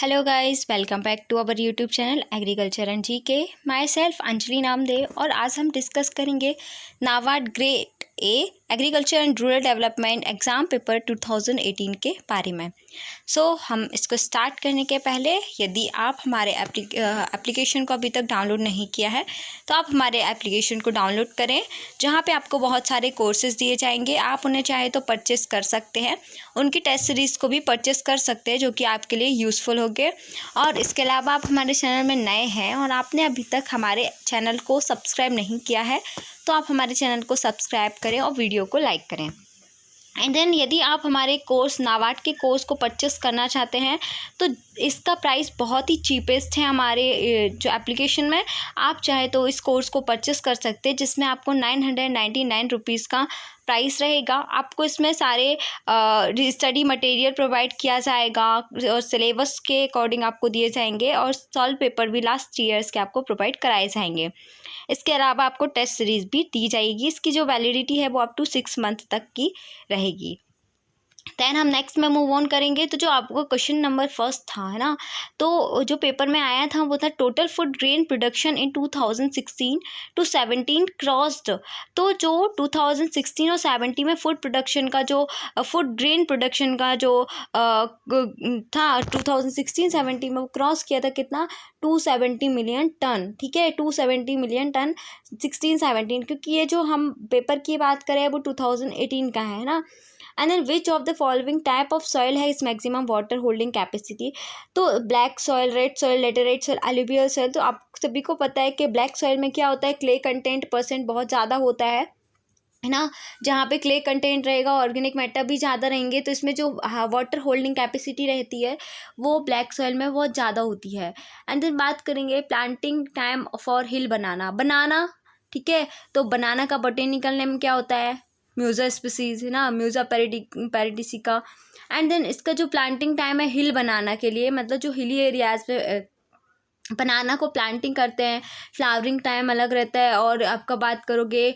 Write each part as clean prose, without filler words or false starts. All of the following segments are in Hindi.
Hello guys, welcome back to our YouTube channel agriculture and GK. Myself Anjali Namdev और आज हम डिस्कस करेंगे NABARD grade A agriculture and rural development exam paper 2018 के बारे में। हम इसको स्टार्ट करने के पहले यदि आप हमारे एप्लीकेशन को अभी तक डाउनलोड नहीं किया है तो आप हमारे एप्लीकेशन को डाउनलोड करें, जहाँ पे आपको बहुत सारे कोर्सेज़ दिए जाएंगे। आप उन्हें चाहे तो परचेस कर सकते हैं, उनकी टेस्ट सीरीज़ को भी परचेस कर सकते हैं, जो कि आपके लिए यूज़फुल होंगे। और इसके अलावा आप हमारे चैनल में नए हैं और आपने अभी तक हमारे चैनल को सब्सक्राइब नहीं किया है तो आप हमारे चैनल को सब्सक्राइब करें और वीडियो को लाइक करें। एंड देन यदि आप हमारे कोर्स नाबार्ड के कोर्स को परचेस करना चाहते हैं तो इसका प्राइस बहुत ही चीपेस्ट है हमारे जो एप्लीकेशन में। आप चाहे तो इस कोर्स को परचेस कर सकते हैं, जिसमें आपको 999 रुपीज़ का प्राइस रहेगा। आपको इसमें सारे स्टडी मटेरियल प्रोवाइड किया जाएगा और सिलेबस के अकॉर्डिंग आपको दिए जाएंगे और सॉल्व पेपर भी लास्ट 3 ईयर्स के आपको प्रोवाइड कराए जाएंगे। इसके अलावा आपको टेस्ट सीरीज़ भी दी जाएगी। इसकी जो वैलिडिटी है वो अप टू 6 मंथ तक की रहेगी। दैन हम नेक्स्ट में मूव ऑन करेंगे। तो जो आपको क्वेश्चन नंबर फर्स्ट था, है ना, तो जो पेपर में आया था वो था total food grain production in 2016 to 17 crossed. तो जो 2016 और 17 में फूड प्रोडक्शन का जो फूड ग्रेन प्रोडक्शन का जो था 2016-17 में वो क्रॉस किया था कितना, 270 मिलियन टन। ठीक है, 270 मिलियन टन 16-17, क्योंकि ये जो हम पेपर की बात करें वो 2018 का है ना। And then which of the following type of soil है is maximum water holding capacity. तो black soil, red soil, laterite soil, alluvial soil. तो आप सभी को पता है कि ब्लैक सॉइल में क्या होता है, क्ले कंटेंट % बहुत ज़्यादा होता है ना। जहाँ पे क्ले कंटेंट रहेगा, ऑर्गेनिक मैटर भी ज़्यादा रहेंगे, तो इसमें जो वाटर होल्डिंग कैपेसिटी रहती है वो ब्लैक सॉइल में बहुत ज़्यादा होती है। एंड देन बात करेंगे प्लांटिंग टाइम फॉर हिल बनाना। ठीक है, तो बनाना का बॉटेनिकल नेम क्या होता है, म्यूज़ा स्पीसीज़, है ना, म्यूज़ा पैराडिसिका। एंड देन इसका जो प्लांटिंग टाइम है हिल बनाना के लिए, मतलब जो हिली एरियाज पे बनाना को प्लांटिंग करते हैं, फ्लावरिंग टाइम अलग रहता है। और आपका बात करोगे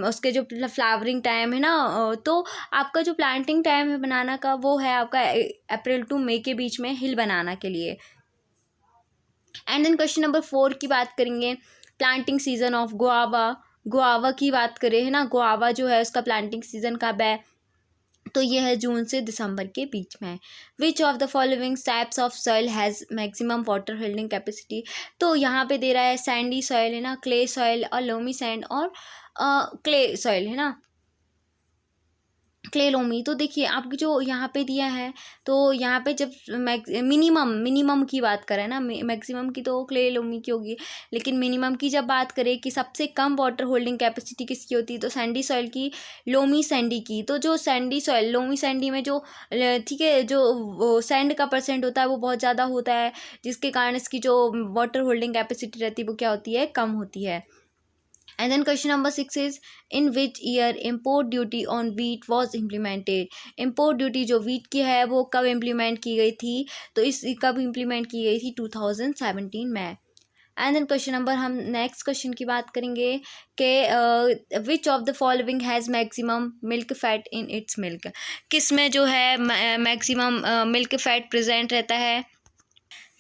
उसके जो फ्लावरिंग टाइम है ना, तो आपका जो प्लांटिंग टाइम है बनाना का वो है आपका अप्रैल टू मई के बीच में हिल बनाना के लिए। एंड देन क्वेश्चन नंबर 4 की बात करेंगे, प्लांटिंग सीजन ऑफ गुआवा की बात करें, है ना। गुआवा जो है उसका प्लांटिंग सीजन कब है, तो ये है जून से दिसंबर के बीच में। विच of the following types of soil has maximum water holding capacity. तो यहाँ पे दे रहा है सैंडी सॉइल, है ना, क्ले सॉइल और लोमी सैंड और क्ले सॉइल, है ना, क्ले लोमी। तो देखिए आपकी जो यहाँ पे दिया है, तो यहाँ पे जब मिनिमम की बात करें ना, मैक्सिमम की तो क्ले लोमी की होगी, लेकिन मिनिमम की जब बात करें कि सबसे कम वाटर होल्डिंग कैपेसिटी किसकी होती है, तो सैंडी सॉइल की, लोमी सैंडी की। तो जो सैंडी सॉइल, लोमी सैंडी में जो ठीक है जो सैंड का % होता है वो बहुत ज़्यादा होता है, जिसके कारण इसकी जो वाटर होल्डिंग कैपेसिटी रहती है वो क्या होती है, कम होती है। And then question number 6 is in which year import duty on wheat was implemented। import duty जो wheat की है वो कब implement की गई थी, तो इस कब implement की गई थी, 2017 में। एंड देन क्वेश्चन नंबर, हम नेक्स्ट क्वेश्चन की बात करेंगे कि विच of the following has maximum milk fat in its milk. किस में जो है मैक्सिमम मिल्क फैट प्रेजेंट रहता है,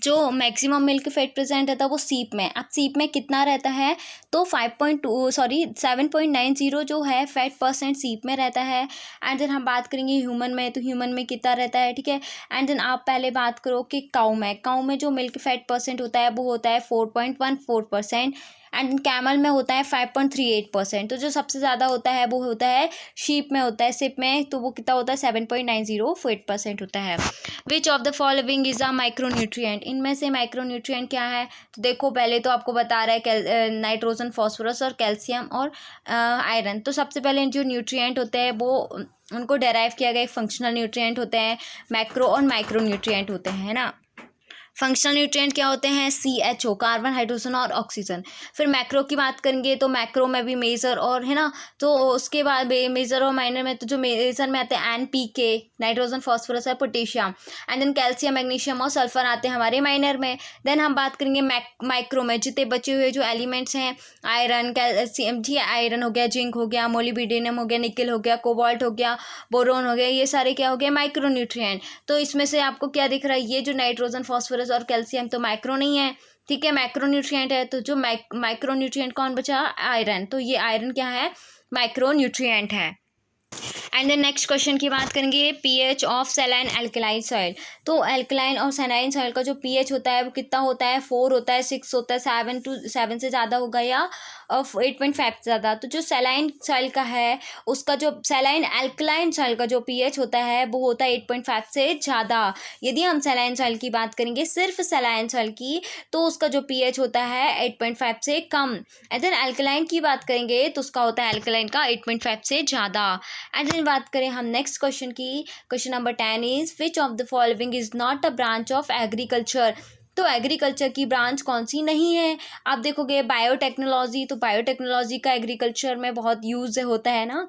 जो मैक्सिमम मिल्क फैट प्रेजेंट रहता है वो सीप में। अब सीप में कितना रहता है, तो 7.90 जो है फैट % सीप में रहता है। एंड देन हम बात करेंगे ह्यूमन में, तो ह्यूमन में कितना रहता है, ठीक है। एंड देन आप पहले बात करो कि काऊ में जो मिल्क फैट % होता है वो होता है 4.14%। एंड कैमल में होता है 5.38%। तो जो सबसे ज़्यादा होता है वो होता है शीप में होता है, सिप में, तो वो कितना होता है 7.90% होता है। विच of the following is a micronutrient. इनमें से माइक्रोन्यूट्रिएंट क्या है, तो देखो पहले तो आपको बता रहा है नाइट्रोजन, फॉस्फोरस और कैल्शियम और आयरन। तो सबसे पहले जो न्यूट्रिएंट होते हैं वो उनको डेराइव किया गया, फंक्शनल न्यूट्रिएंट होते हैं, मैक्रो और माइक्रो न्यूट्रिएंट होते हैं ना। फंक्शनल न्यूट्रिएंट क्या होते हैं? CHO, कार्बन, हाइड्रोजन और ऑक्सीजन। फिर मैक्रो की बात करेंगे तो मैक्रो में भी मेजर और है ना, तो उसके बाद मेजर और माइनर में तो जो मेजर में आते हैं NPK, नाइट्रोजन, फॉस्फोरस और potassium, and then calcium, magnesium और सल्फर आते हैं हमारे माइनर में। देन हम बात करेंगे माइक्रो में, जितने बचे हुए जो एलिमेंट्स हैं, आयरन, कैल्शियम, जी आयरन हो गया, जिंक हो गया, मोलिब्डेनम हो गया, निकल हो गया, कोबाल्ट हो गया, बोरोन हो गया, ये सारे क्या हो गए? Micro nutrient. तो इसमें से आपको क्या दिख रहा है? ये जो नाइट्रोजन, फॉस्फोरस और कैल्शियम तो माइक्रो नहीं है, ठीक है, मैक्रो न्यूट्रिएंट है। तो जो माइक्रो न्यूट्रिएंट कौन बचा? आयरन। तो ये आयरन क्या है? माइक्रो न्यूट्रिएंट है। एंड देन नेक्स्ट क्वेश्चन की बात करेंगे pH of saline alkaline soil. तो एल्कलाइन और सैलाइन सॉइल का जो pH होता है वो कितना होता है? 4 होता है, 6 होता है, 7 से ज़्यादा होगा या 8.5 से ज़्यादा। तो जो सैलाइन सॉइल का है उसका जो सैलाइन एल्कलाइन सॉइल का जो pH होता है वो होता है 8.5 से ज़्यादा। यदि हम सैलाइन सॉइल की बात करेंगे, सिर्फ सैलाइन सॉइल की, तो उसका जो pH होता है 8.5 से कम। एंड देन एल्कलाइन की बात करेंगे तो उसका होता है एल्कलाइन का 8.5 से ज़्यादा। एंड देन बात करें हम नेक्स्ट क्वेश्चन की, question number 10 is which of the following is not a branch of agriculture. तो एग्रीकल्चर की ब्रांच कौन सी नहीं है? आप देखोगे बायोटेक्नोलॉजी, तो बायोटेक्नोलॉजी का एग्रीकल्चर में बहुत यूज होता है ना।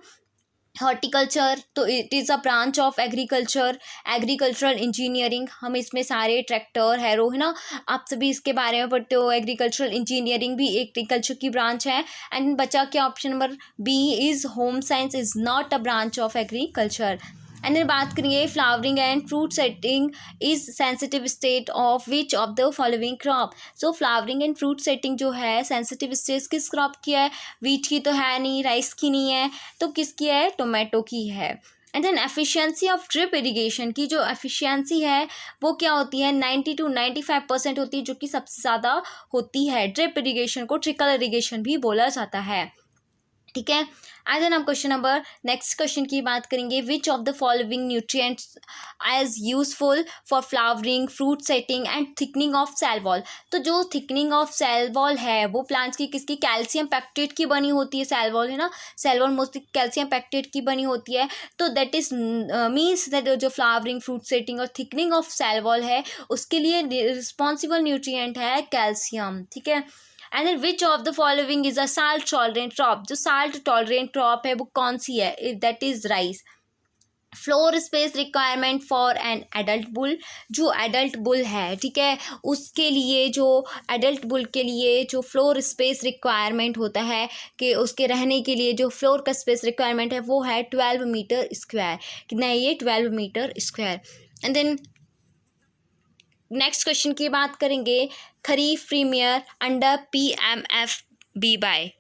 हॉर्टिकल्चर, तो it is a branch of agriculture. Agricultural engineering, हम इसमें सारे ट्रैक्टर, हैरो, है ना, आप सभी इसके बारे में पढ़ते हो। एग्रीकल्चरल इंजीनियरिंग भी एग्रीकल्चर की ब्रांच है। एंड बचा क्या? Option number B is home science is not a branch of agriculture. And then बात करेंगे flowering and fruit setting is sensitive state of which of the following crop. So flowering and fruit setting जो है सेंसिटिव स्टेट किस क्रॉप की है? वीट की तो है नहीं, राइस की नहीं है, तो किसकी है? टोमेटो की है। And then efficiency of drip irrigation की जो एफिशिएंसी है वो क्या होती है? 90 to 95% होती है, जो कि सबसे ज़्यादा होती है। ड्रिप इरिगेशन को ट्रिकल इरिगेशन भी बोला जाता है, ठीक है। एंड देन हम क्वेश्चन नंबर नेक्स्ट क्वेश्चन की बात करेंगे, which of the following nutrients as useful for flowering, fruit setting and thickening of cell wall. तो जो थिकनिंग ऑफ सेल वॉल है वो प्लांट्स की किसकी? कैल्शियम पैक्टेट की बनी होती है। सेल वॉल है ना, cell wall mostly calcium pectate की बनी होती है। तो दैट इज मीन्स दैट जो फ्लावरिंग, फ्रूट सेटिंग और थिकनिंग ऑफ सेल वॉल है उसके लिए रिस्पॉन्सिबल न्यूट्रिएंट है कैल्शियम, ठीक है। And then which of the following is a salt tolerant crop. जो साल्ट टॉलरेंट क्रॉप है वो कौन सी है? That is rice. Floor space requirement for an adult bull, जो एडल्ट बुल है, ठीक है, उसके लिए जो एडल्ट बुल के लिए जो फ्लोर स्पेस रिक्वायरमेंट होता है कि उसके रहने के लिए जो फ्लोर का स्पेस रिक्वायरमेंट है वो है 12 मीटर स्क्वायर। कितना है ये? 12 metre square. And then next question की बात करेंगे, खरीफ प्रीमियर अंडर PMFBY।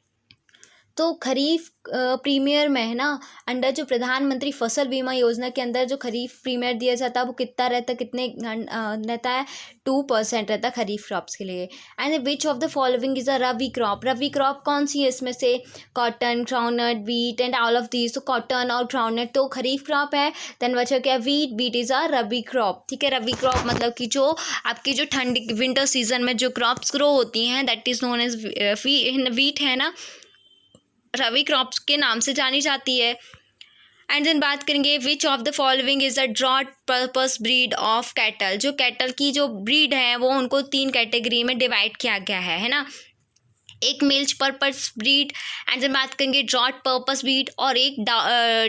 तो खरीफ प्रीमियर में है ना, अंडर जो प्रधानमंत्री फसल बीमा योजना के अंदर जो खरीफ प्रीमियर दिया जाता है वो कितना रहता है? कितने रहता है? 2% रहता है खरीफ क्रॉप्स के लिए। And which of the following is a rabi crop. Rabi crop कौन सी है इसमें से? Cotton, groundnut, wheat and all of these. तो कॉटन और ग्राउंडनट तो खरीफ क्रॉप है। देन बचा क्या? Wheat. Wheat is a rabi crop, ठीक है। रबी क्रॉप मतलब कि जो आपकी जो ठंड विंटर सीजन में जो क्रॉप्स ग्रो होती हैं that is known as wheat, है ना, रबी क्रॉप्स के नाम से जानी जाती है। एंड देन बात करेंगे, which of the following is a drought purpose breed of cattle. जो कैटल की जो ब्रीड है वो उनको 3 कैटेगरी में डिवाइड किया गया है ना। एक milch purpose breed, and then बात करेंगे ड्रॉट पर्पस ब्रीड, और एक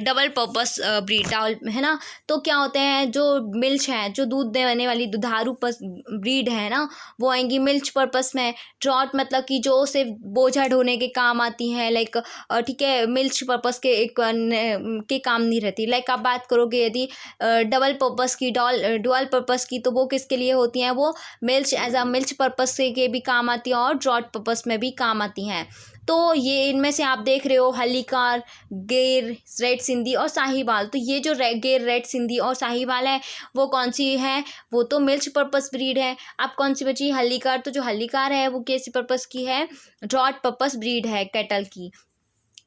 डबल पर्पस ब्रीड, है ना। तो क्या होते हैं? जो मिल्च है, जो दूध देने वाली दुधारू ब्रीड है ना, वो आएंगी मिल्च पर्पस में। ड्रॉट मतलब कि जो सिर्फ बोझा ढोने के काम आती हैं, लाइक, ठीक है, मिल्च पर्पस के काम नहीं रहती। लाइक आप बात करोगे यदि डबल पर्पस की, डुअल पर्पस की, तो वो किसके लिए होती हैं? वो milch as a milch purpose के भी काम आती हैं और ड्रॉट पर्पस में भी काम आती हैं। तो ये इनमें से आप देख रहे हो हल्लीकार, गेर, रेड सिंधी और साहिवाल। तो ये जो गेर, रेड सिंधी और साहिवाल है वो कौन सी है? वो तो मिल्च पर्पस ब्रीड है। अब कौन सी बची? हल्लीकार। तो जो हल्लीकार है वो कैसी पर्पस की है? ड्रॉट पर्पस ब्रीड है कैटल की।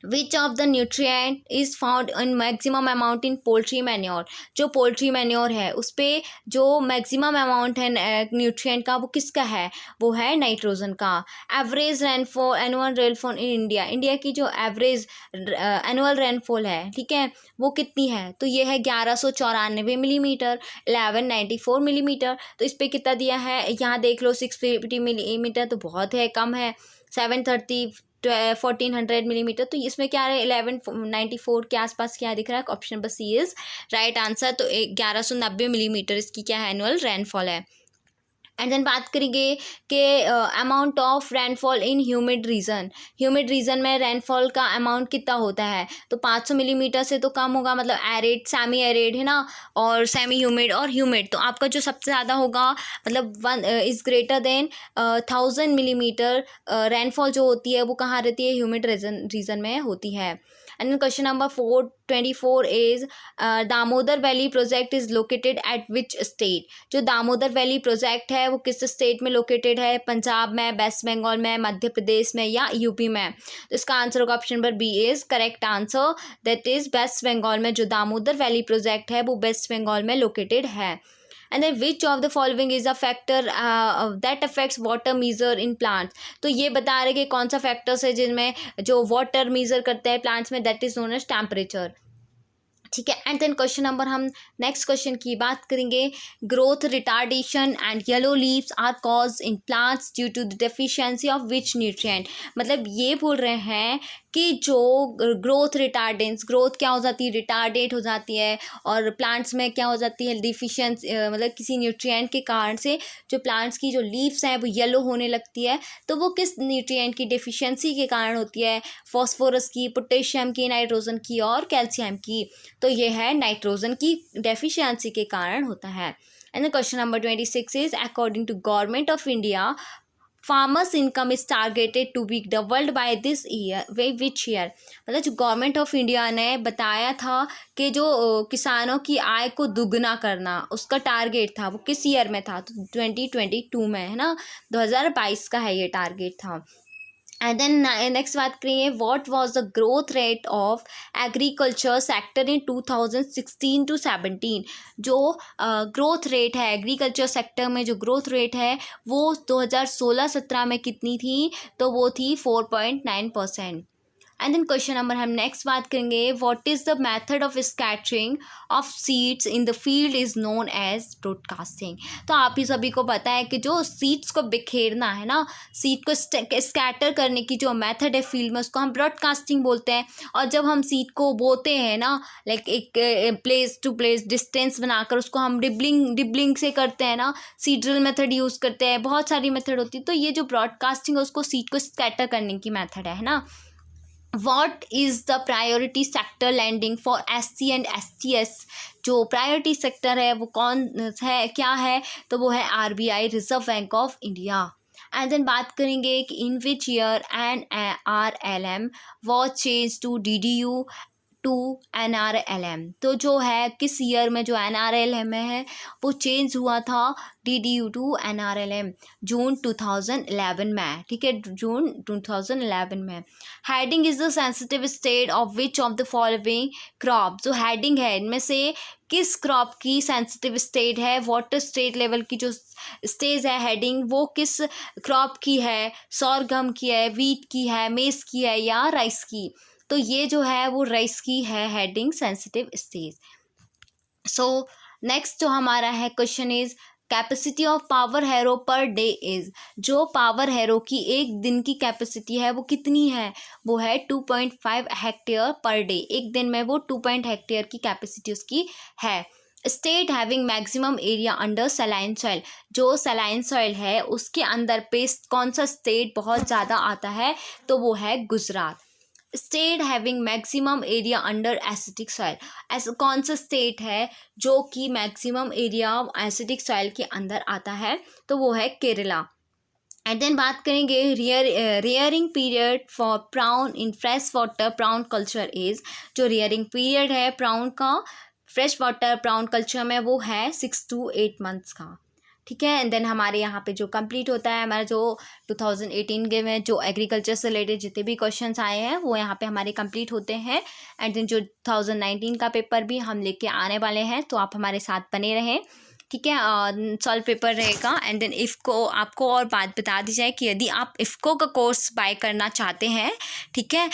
विच of the nutrient is found in maximum amount in poultry manure. जो पोल्ट्री मैन्योर है उस पर जो मैक्सिमम अमाउंट है न्यूट्रिएंट का वो किसका है, वो है नाइट्रोजन का। Average rainfall, annual rainfall in India, India की जो एवरेज एनुअल रेनफॉल है, ठीक है, वो कितनी है, तो ये है 1194 मिलीमीटर, 1194 मिलीमीटर। तो इस पर कितना दिया है, यहाँ देख लो 650 मिलीमीटर, तो बहुत है, कम है। 730 1400 मिलीमीटर, तो इसमें क्या है 1194 के आसपास क्या दिख रहा है, option number C is right answer. तो 1190 मिलीमीटर इसकी क्या है, एनुअल रेनफॉल है। एंड देन बात करेंगे कि amount of rainfall in humid region, humid region में रेनफॉल का अमाउंट कितना होता है, तो 500 मिलीमीटर से तो कम होगा, मतलब एरिड, सेमी एरिड है ना, और सेमी ह्यूमिड और ह्यूमिड। तो आपका जो सबसे ज़्यादा होगा, मतलब 1 is greater than 1000 millimetre rainfall जो होती है वो कहाँ रहती है, ह्यूमिड रीजन में होती है। And question number 424 is Damodar valley project is located at which state. जो दामोदर वैली प्रोजेक्ट है वो किस स्टेट में लोकेटेड है, पंजाब में, वेस्ट बंगाल में, मध्य प्रदेश में या यूपी में। तो इसका आंसर होगा option number B is correct answer, that is West Bengal में जो दामोदर वैली प्रोजेक्ट है वो वेस्ट बंगाल में लोकेटेड है। And then which of the following is a factor that affects water measure in plants. तो ये बता रहे कि कौन सा फैक्टर्स है जिनमें जो वाटर मीजर करते हैं प्लांट्स में, that is known as temperature, ठीक है। एंड देन क्वेश्चन नंबर, हम नेक्स्ट क्वेश्चन की बात करेंगे। Growth retardation and yellow leaves are cause in plants due to the deficiency of which nutrient. मतलब ये बोल रहे हैं कि जो ग्रोथ रिटार्डेंस, ग्रोथ क्या हो जाती है, रिटार्डेट हो जाती है, और प्लांट्स में क्या हो जाती है, डिफिशिएंसी, मतलब किसी न्यूट्रिएंट के कारण से जो प्लांट्स की जो लीव्स हैं वो येलो होने लगती है। तो वो किस न्यूट्रिएंट की डिफिशिएंसी के कारण होती है, फॉस्फोरस की, पोटेशियम की, नाइट्रोजन की और कैल्शियम की। तो ये है नाइट्रोजन की डेफिशिएंसी के कारण होता है। And question number 26 is according to government of India farmers income is targeted to be doubled by this year, way which year. मतलब जो गवर्नमेंट ऑफ इंडिया ने बताया था कि जो किसानों की आय को दुगना करना उसका टारगेट था, वो किस ईयर में था, तो 2022 में है ना, 2022 का है ये टारगेट था। एंड देन नेक्स्ट बात करेंगे, what was the growth rate of agriculture sector in 2016 to 17। जो ग्रोथ रेट है एग्रीकल्चर सेक्टर में, जो ग्रोथ रेट है वो 2016-17 में कितनी थी, तो वो थी 4.9%। एंड देन क्वेश्चन नंबर, हम नेक्स्ट बात करेंगे, what is the method of scattering of seeds in the field is known as broadcasting. तो आप ही सभी को पता है कि जो सीड्स को बिखेरना है ना, सीड को स्कैटर करने की जो मेथड है फील्ड में, उसको हम ब्रॉडकास्टिंग बोलते हैं। और जब हम सीड को बोते हैं ना, लाइक एक प्लेस टू प्लेस डिस्टेंस बनाकर, उसको हम डिबलिंग से करते हैं ना, सीड्रिल मेथड यूज़ करते हैं, बहुत सारी मेथड होती है। तो ये जो ब्रॉडकास्टिंग है उसको सीड को स्कैटर करने की मेथड है ना। What is the priority sector lending for SC and STS। जो प्रायोरिटी सेक्टर है वो कौन है, क्या है, तो वो है RBI, reserve bank of India. And then बात करेंगे कि in which year NRLM was change to DDU to NRLM। तो जो है किस ईयर में जो NRLM है वो चेंज हुआ था DDU टू NRLM, जून 2011 में, ठीक है, जून 2011 में। Heading is the sensitive state of which of the following crop. जो हेडिंग है इनमें से किस क्रॉप की सेंसिटिव स्टेट है, वाटर स्टेट लेवल की जो स्टेज है हेडिंग, वो किस क्रॉप की है, सौरगम की है, वीट की है, मेस की है या राइस की। तो ये जो है वो राइस की है heading sensitive stage. So next जो हमारा है question is capacity of power harrow per day is. जो पावर हैरो की एक दिन की कैपेसिटी है वो कितनी है, वो है 2.5 हेक्टेयर पर डे। एक दिन में वो 2 हेक्टेयर की कैपेसिटी उसकी है। State having maximum area under saline soil. जो सलाइन सॉइल है उसके अंदर पे कौन सा स्टेट बहुत ज़्यादा आता है, तो वो है Gujarat. State having maximum area under acidic soil. ऐसा कौन सा स्टेट है जो कि मैक्सिमम एरिया एसिडिक सॉइल के अंदर आता है, तो वो है केरला। एंड देन बात करेंगे rearing period for brown in fresh water brown culture is. जो रियरिंग पीरियड है प्राउन का फ्रेश वाटर प्राउन कल्चर में वो है 6 to 8 मंथ्स का। ठीक है। एंड देन हमारे यहाँ पे जो कंप्लीट होता है हमारा जो 2018 के में जो एग्रीकल्चर से रिलेटेड जितने भी क्वेश्चंस आए हैं वो यहाँ पे हमारे कंप्लीट होते हैं। एंड देन जो 2019 का पेपर भी हम लेके आने वाले हैं, तो आप हमारे साथ बने रहें, ठीक है। सॉल्व पेपर रहेगा। एंड देन इफ़को आपको और बात बता दी जाए कि यदि आप इफ़को का कोर्स बाय करना चाहते हैं, ठीक है,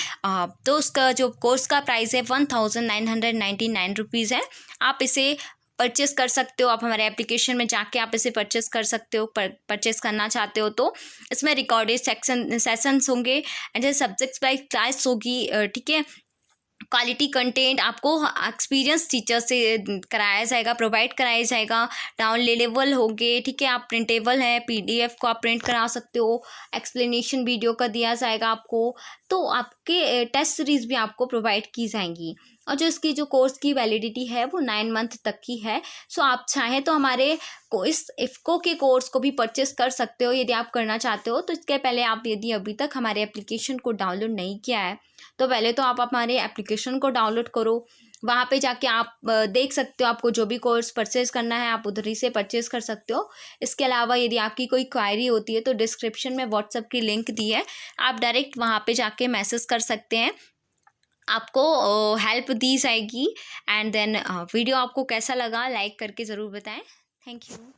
तो उसका जो कोर्स का प्राइस है 1999 रुपीज़ है। आप इसे परचेस कर सकते हो, आप हमारे एप्लीकेशन में जाके आप इसे परचेस कर सकते हो। परचेस करना चाहते हो तो इसमें रिकॉर्डेड सेशंस होंगे एंड सब्जेक्ट्स बाय क्लास होगी, ठीक है। क्वालिटी कंटेंट आपको एक्सपीरियंस टीचर से कराया जाएगा, प्रोवाइड कराया जाएगा। डाउनलोडेबल होंगे, ठीक है। आप प्रिंटेबल है, पीडीएफ को आप प्रिंट करा सकते हो। एक्सप्लेनेशन वीडियो का दिया जाएगा आपको। तो आपके टेस्ट सीरीज़ भी आपको प्रोवाइड की जाएंगी। और जो इसकी जो कोर्स की वैलिडिटी है वो 9 मंथ तक की है। सो आप चाहें तो हमारे को इस इफ़को के कोर्स को भी परचेस कर सकते हो यदि आप करना चाहते हो। तो इसके पहले आप यदि अभी तक हमारे एप्लीकेशन को डाउनलोड नहीं किया है तो पहले तो आप हमारे एप्लीकेशन को डाउनलोड करो। वहाँ पे जाके आप देख सकते हो, आपको जो भी कोर्स परचेज़ करना है आप उधर ही से परचेज़ कर सकते हो। इसके अलावा यदि आपकी कोई क्वायरी होती है तो डिस्क्रिप्शन में व्हाट्सएप की लिंक दी है, आप डायरेक्ट वहाँ पे जाके मैसेज कर सकते हैं, आपको हेल्प दी जाएगी। एंड देन वीडियो आपको कैसा लगा लाइक करके ज़रूर बताएं। Thank you.